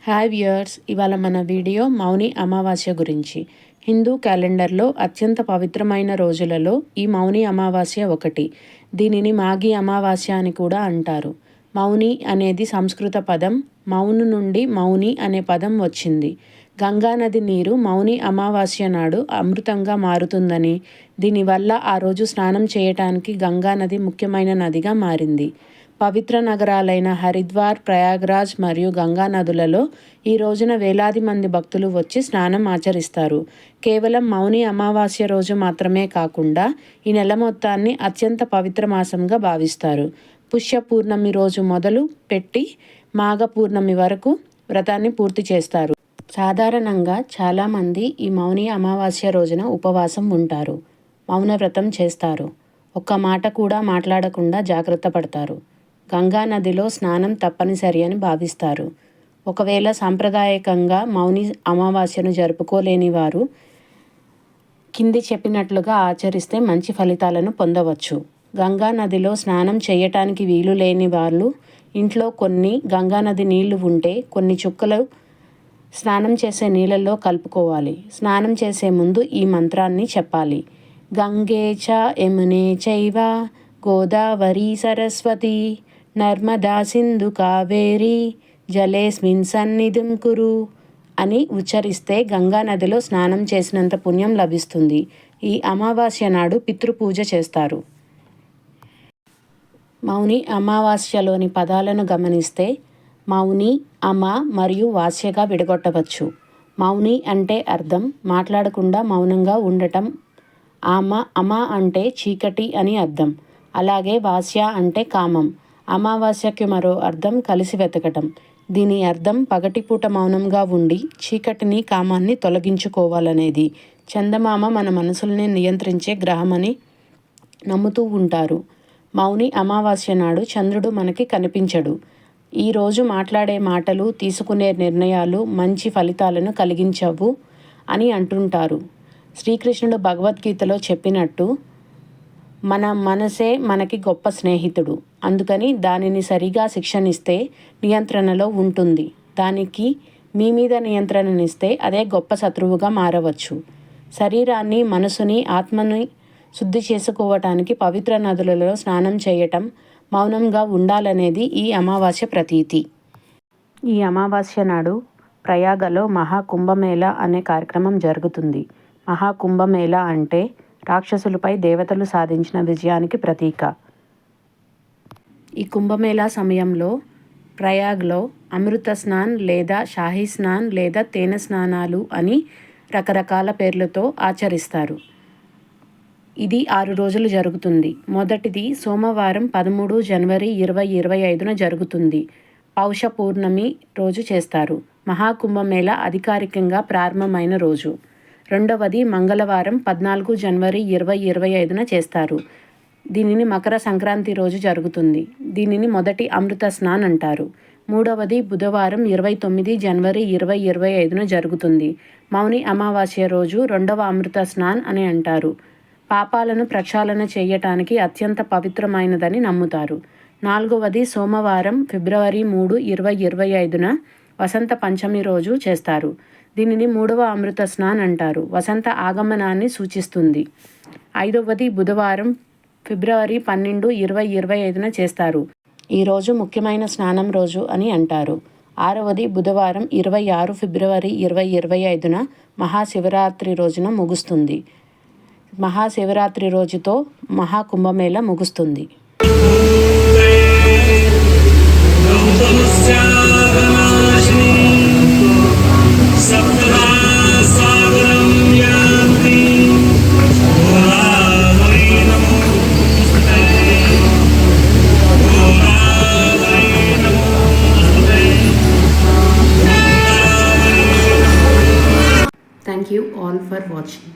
Hi viewers, ఇవాళ మన video మౌని అమావాస్య గురించి. హిందూ క్యాలెండర్లో అత్యంత పవిత్రమైన రోజులలో ఈ మౌని అమావాస్య ఒకటి. దీనిని మాఘీ అమావాస్య అని కూడా అంటారు. మౌని అనేది సంస్కృత పదం. మౌను నుండి మౌని అనే పదం వచ్చింది. గంగానది నీరు మౌని అమావాస్య నాడు అమృతంగా మారుతుందని, దీనివల్ల ఆ రోజు స్నానం చేయటానికి గంగానది ముఖ్యమైన నదిగా మారింది. పవిత్ర నగరాలైన హరిద్వార్, ప్రయాగ్రాజ్ మరియు గంగా నదులలో ఈ రోజున వేలాది మంది భక్తులు వచ్చి స్నానం ఆచరిస్తారు. కేవలం మౌని అమావాస్య రోజు మాత్రమే కాకుండా ఈ నెల మొత్తాన్ని అత్యంత పవిత్ర మాసంగా భావిస్తారు. పుష్య పూర్ణమి రోజు మొదలు పెట్టి మాఘ పూర్ణమి వరకు వ్రతాన్ని పూర్తి చేస్తారు. సాధారణంగా చాలామంది ఈ మౌని అమావాస్య రోజున ఉపవాసం ఉంటారు, మౌన వ్రతం చేస్తారు, ఒక్క మాట కూడా మాట్లాడకుండా జాగ్రత్త పడతారు. గంగా నదిలో స్నానం తప్పనిసరి అని భావిస్తారు. ఒకవేళ సాంప్రదాయకంగా మౌని అమావాస్యను జరుపుకోలేని వారు కింది చెప్పినట్లుగా ఆచరిస్తే మంచి ఫలితాలను పొందవచ్చు. గంగా నదిలో స్నానం చేయటానికి వీలు లేని వాళ్ళు ఇంట్లో కొన్ని గంగానది నీళ్లు ఉంటే కొన్ని చుక్కలు స్నానం చేసే నీళ్ళల్లో కలుపుకోవాలి. స్నానం చేసే ముందు ఈ మంత్రాన్ని చెప్పాలి. గంగే చ యమునే చైవ గోదావరి సరస్వతి నర్మదా సింధు కావేరి జలేస్మిన్ సన్నిధిం కురు అని ఉచ్చరిస్తే గంగా నదిలో స్నానం చేసినంత పుణ్యం లభిస్తుంది. ఈ అమావాస్య నాడు పితృపూజ చేస్తారు. మౌని అమావాస్యలోని పదాలను గమనిస్తే మౌని, అమ మరియు వాస్యగా విడగొట్టవచ్చు. మౌని అంటే అర్థం మాట్లాడకుండా మౌనంగా ఉండటం. అమ అంటే చీకటి అని అర్థం. అలాగే వాస్య అంటే కామం. అమావాస్యకి మరో అర్థం కలిసి వెతకటం. దీని అర్థం పగటిపూట మౌనంగా ఉండి చీకటిని, కామాన్ని తొలగించుకోవాలనేది. చందమామ మన మనసుల్ని నియంత్రించే గ్రహమని నమ్ముతూ ఉంటారు. మౌని అమావాస్య నాడు చంద్రుడు మనకి కనిపించడు. ఈరోజు మాట్లాడే మాటలు, తీసుకునే నిర్ణయాలు మంచి ఫలితాలను కలిగించవు అని అంటుంటారు. శ్రీకృష్ణుడు భగవద్గీతలో చెప్పినట్టు మన మనసే మనకి గొప్ప స్నేహితుడు. అందుకని దానిని సరిగా శిక్షణిస్తే నియంత్రణలో ఉంటుంది. దానికి మీ మీద నియంత్రణనిస్తే అదే గొప్ప శత్రువుగా మారవచ్చు. శరీరాన్ని, మనసుని, ఆత్మని శుద్ధి చేసుకోవటానికి పవిత్ర నదులలో స్నానం చేయటం, మౌనంగా ఉండాలనేది ఈ అమావాస్య ప్రతీతి. ఈ అమావాస్య నాడు ప్రయాగలో మహాకుంభమేళా అనే కార్యక్రమం జరుగుతుంది. మహాకుంభమేళా అంటే రాక్షసులపై దేవతలు సాధించిన విజయానికి ప్రతీక. ఈ కుంభమేళా సమయంలో ప్రయాగ్లో అమృత స్నాన్ లేదా షాహీ స్నాన్ లేదా తేనె స్నానాలు అని రకరకాల పేర్లతో ఆచరిస్తారు. ఇది 6 రోజులు జరుగుతుంది. మొదటిది సోమవారం 13 జనవరి 2025 జరుగుతుంది. పౌష పూర్ణమి రోజు చేస్తారు. మహాకుంభమేళా అధికారికంగా ప్రారంభమైన రోజు. రెండవది మంగళవారం 14 జనవరి 2025 చేస్తారు. దీనిని మకర సంక్రాంతి రోజు జరుగుతుంది. దీనిని మొదటి అమృత స్నాన్ అంటారు. మూడవది బుధవారం 29 జనవరి 2025 జరుగుతుంది. మౌని అమావాస్య రోజు రెండవ అమృత స్నాన్ అని అంటారు. పాపాలను ప్రక్షాళన చేయటానికి అత్యంత పవిత్రమైనదని నమ్ముతారు. నాలుగవది సోమవారం ఫిబ్రవరి 3, 2025 వసంత పంచమి రోజు చేస్తారు. దీనిని మూడవ అమృత స్నాన్ అంటారు. వసంత ఆగమనాన్ని సూచిస్తుంది. ఐదవది బుధవారం ఫిబ్రవరి 12, 2025 చేస్తారు. ఈరోజు ముఖ్యమైన స్నానం రోజు అని అంటారు. ఆరవది బుధవారం 26 ఫిబ్రవరి 2025 మహాశివరాత్రి రోజున ముగుస్తుంది. మహాశివరాత్రి రోజుతో మహాకుంభమేళా ముగుస్తుంది. Thank you all for watching.